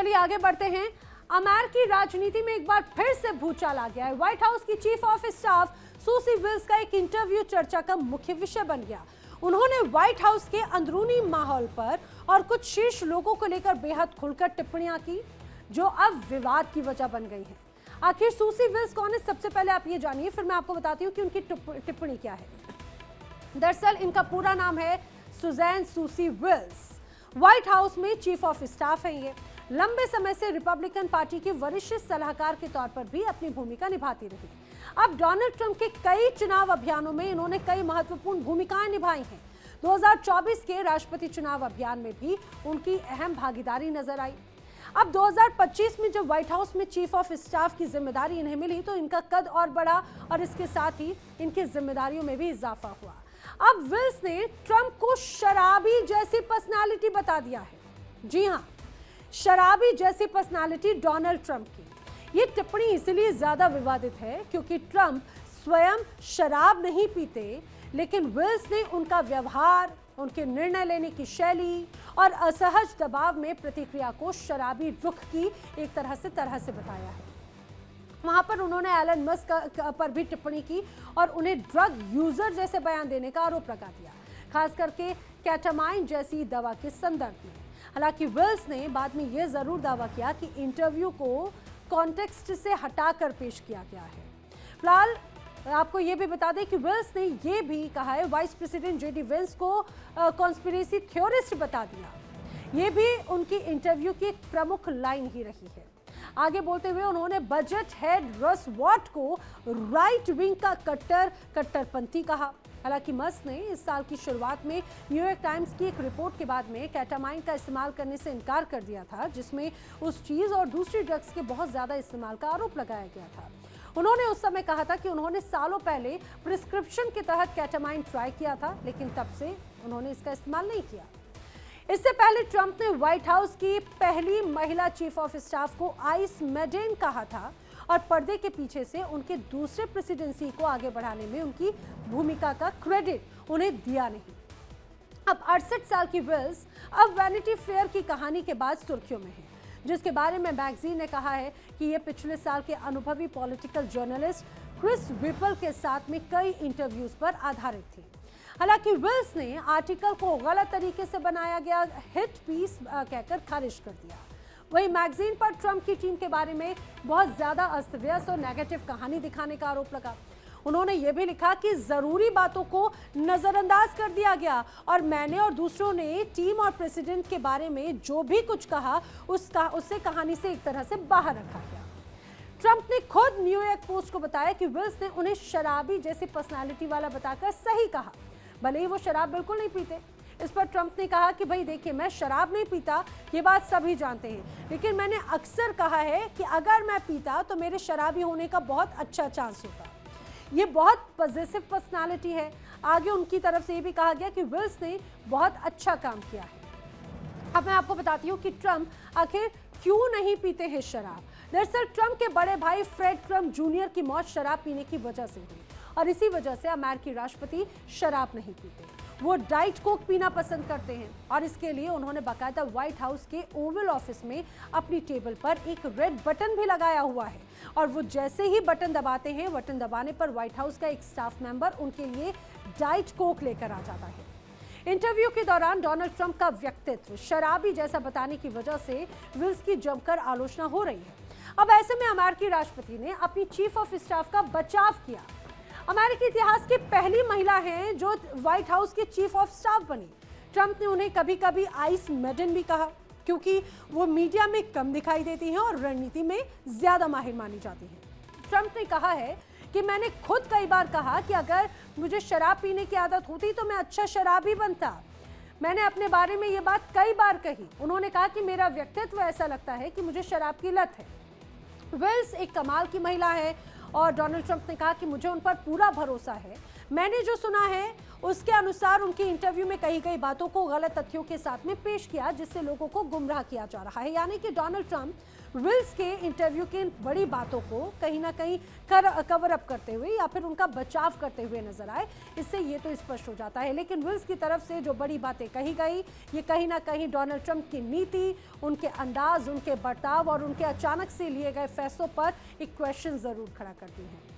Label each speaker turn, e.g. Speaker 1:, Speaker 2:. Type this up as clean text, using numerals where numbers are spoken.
Speaker 1: चलिए आगे बढ़ते हैं। अमेरिकी राजनीति में एक बार फिर से भूचाल आ गया है। व्हाइट हाउस की chief of staff Susie Wiles का एक इंटरव्यू चर्चा का मुख्य विषय बन गया। उन्होंने व्हाइट हाउस के अंदरूनी माहौल पर और कुछ शीर्ष लोगों को लेकर बेहद खुलकर टिप्पणियां की, जो अब विवाद की वजह बन गई हैं। आखिर सूसी विल्स कौन है, सबसे पहले आप ये जानिए, फिर मैं आपको बताती हूँ कि उनकी टिप्पणी क्या है। दरअसल इनका पूरा नाम है Susan Susie Wiles. White House में चीफ ऑफ स्टाफ हैं। ये लंबे समय से रिपब्लिकन पार्टी के वरिष्ठ सलाहकार के तौर पर भी अपनी भूमिका निभाती रही। अब डोनाल्ड ट्रंप के कई चुनाव अभियानों में इन्होंने कई महत्वपूर्ण भूमिकाएं निभाई हैं। 2024 के राष्ट्रपति चुनाव अभियान में भी उनकी अहम भागीदारी नजर आई। अब 2025 में जब व्हाइट हाउस में चीफ ऑफ स्टाफ की जिम्मेदारी इन्हें मिली तो इनका कद और बढ़ा और इसके साथ ही इनकी जिम्मेदारियों में भी इजाफा हुआ। अब विल्स ने ट्रंप को शराबी जैसी पर्सनालिटी बता दिया है। जी हां, शराबी जैसी पर्सनालिटी डोनाल्ड ट्रंप की। ये टिप्पणी इसलिए ज्यादा विवादित है क्योंकि ट्रंप स्वयं शराब नहीं पीते, लेकिन विल्स ने उनका व्यवहार, उनके निर्णय लेने की शैली और असहज दबाव में प्रतिक्रिया को शराबी रुख की एक तरह से बताया है। वहां पर उन्होंने एलन मस्क पर भी टिप्पणी की और उन्हें ड्रग यूजर जैसे बयान देने का आरोप लगा दिया, खास करके केटामाइन जैसी दवा के संदर्भ में। हालांकि विल्स ने बाद में यह जरूर दावा किया कि इंटरव्यू को कॉन्टेक्स्ट से हटाकर पेश किया गया है। फिलहाल आपको ये भी बता दें कि विल्स ने यह भी कहा है, वाइस प्रेसिडेंट जेडी वेंस को कॉन्स्पिरेसी थ्योरिस्ट बता दिया। ये भी उनकी इंटरव्यू की एक प्रमुख लाइन ही रही है। आगे बोलते हुए उन्होंने बजट हेड रस वॉट को राइट विंग का कट्टरपंथी कहा। हालांकि मस्क ने इस साल की शुरुआत में न्यूयॉर्क टाइम्स की एक रिपोर्ट के बाद में केटामाइन का इस्तेमाल करने से इनकार कर दिया था, जिसमें उस चीज और दूसरी ड्रग्स के बहुत ज्यादा इस्तेमाल का आरोप लगाया गया था। उन्होंने उस समय कहा था कि उन्होंने सालों पहले प्रिस्क्रिप्शन के तहत केटामाइन ट्राई किया था, लेकिन तब से उन्होंने इसका इस्तेमाल नहीं किया। इससे पहले ट्रंप ने व्हाइट हाउस की पहली महिला चीफ ऑफ स्टाफ को आइस मेडेन कहा था और पर्दे के पीछे से उनके दूसरे प्रेसिडेंसी को आगे बढ़ाने में उनकी भूमिका का क्रेडिट उन्हें दिया नहीं। अब 68 साल की विल्स अब वैनिटी फेयर की कहानी के बाद सुर्खियों में है, जिसके बारे में मैगजीन ने कहा है कि ये पिछले साल के अनुभवी पॉलिटिकल जर्नलिस्ट क्रिस विपल के साथ में कई इंटरव्यूज पर आधारित थी। हालांकि विल्स ने आर्टिकल को गलत तरीके से बनाया गया हिट पीस कहकर खारिज कर दिया। वहीं मैगजीन पर ट्रंप की टीम के बारे में बहुत ज्यादा अस्त व्यस्त और नेगेटिव कहानी दिखाने का आरोप लगा। उन्होंने ये भी लिखा कि जरूरी बातों को नजरअंदाज कर दिया गया और मैंने और दूसरों ने टीम और प्रेसिडेंट के बारे में जो भी कुछ कहा उससे कहानी से एक तरह से बाहर रखा गया। ट्रंप ने खुद न्यूयॉर्क पोस्ट को बताया कि विल्स ने उन्हें शराबी जैसी पर्सनालिटी वाला बताकर सही कहा, भले ही वो शराब बिल्कुल नहीं पीते। इस पर ट्रंप ने कहा कि भाई देखिए, मैं शराब नहीं पीता, ये बात सभी जानते हैं, लेकिन मैंने अक्सर कहा है कि अगर मैं पीता तो मेरे शराबी होने का बहुत अच्छा चांस होता। ये बहुत पॉजिटिव पर्सनालिटी है। आगे उनकी तरफ से ये भी कहा गया कि विल्स ने बहुत अच्छा काम किया है। अब मैं आपको बताती हूँ कि ट्रंप आखिर क्यों नहीं पीते हैं शराब। दरअसल ट्रंप के बड़े भाई फ्रेड ट्रंप जूनियर की मौत शराब पीने की वजह से हुई और इसी वजह से अमेरिकी राष्ट्रपति शराब नहीं पीते। वो डाइट कोक पीना पसंद करते हैं और इसके लिए उन्होंने बाकायदा व्हाइट हाउस के ओवल ऑफिस में अपनी टेबल पर एक रेड बटन भी लगाया हुआ है और वो जैसे ही बटन दबाते हैं, बटन दबाने पर व्हाइट हाउस का एक स्टाफ मेंबर उनके लिए डाइट कोक लेकर आ जाता है। इंटरव्यू के दौरान डोनाल्ड ट्रंप का व्यक्तित्व शराबी जैसा बताने की वजह से विल्स की जमकर आलोचना हो रही है। अब ऐसे में अमेरिकी राष्ट्रपति ने अपनी चीफ ऑफ स्टाफ का बचाव किया। अमेरिकी इतिहास की पहली महिला हैं जो व्हाइट हाउस की चीफ ऑफ स्टाफ बनी। ट्रंप ने उन्हें कभी कभी आइस मेडन भी कहा, क्योंकि वो मीडिया में कम दिखाई देती हैं और रणनीति में ज्यादा माहिर मानी जाती हैं। ट्रंप ने कहा है कि मैंने खुद कई बार कहा कि अगर मुझे शराब पीने की आदत होती तो मैं अच्छा शराबी बनता। मैंने अपने बारे में ये बात कई बार कही। उन्होंने कहा कि मेरा व्यक्तित्व ऐसा लगता है कि मुझे शराब की लत है। विल्स एक कमाल की महिला है और डोनाल्ड ट्रंप ने कहा कि मुझे उन पर पूरा भरोसा है। मैंने जो सुना है उसके अनुसार उनके इंटरव्यू में कही गई बातों को गलत तथ्यों के साथ में पेश किया, जिससे लोगों को गुमराह किया जा रहा है। यानी कि डोनाल्ड ट्रंप विल्स के इंटरव्यू की बड़ी बातों को कहीं ना कहीं कवर अप करते हुए या फिर उनका बचाव करते हुए नजर आए। इससे ये तो स्पष्ट हो जाता है। लेकिन विल्स की तरफ से जो बड़ी बातें कही गई, ये कहीं ना कहीं डोनाल्ड ट्रंप की नीति, उनके अंदाज, उनके बर्ताव और उनके अचानक से लिए गए फैसलों पर एक क्वेश्चन जरूर खड़ा करती है।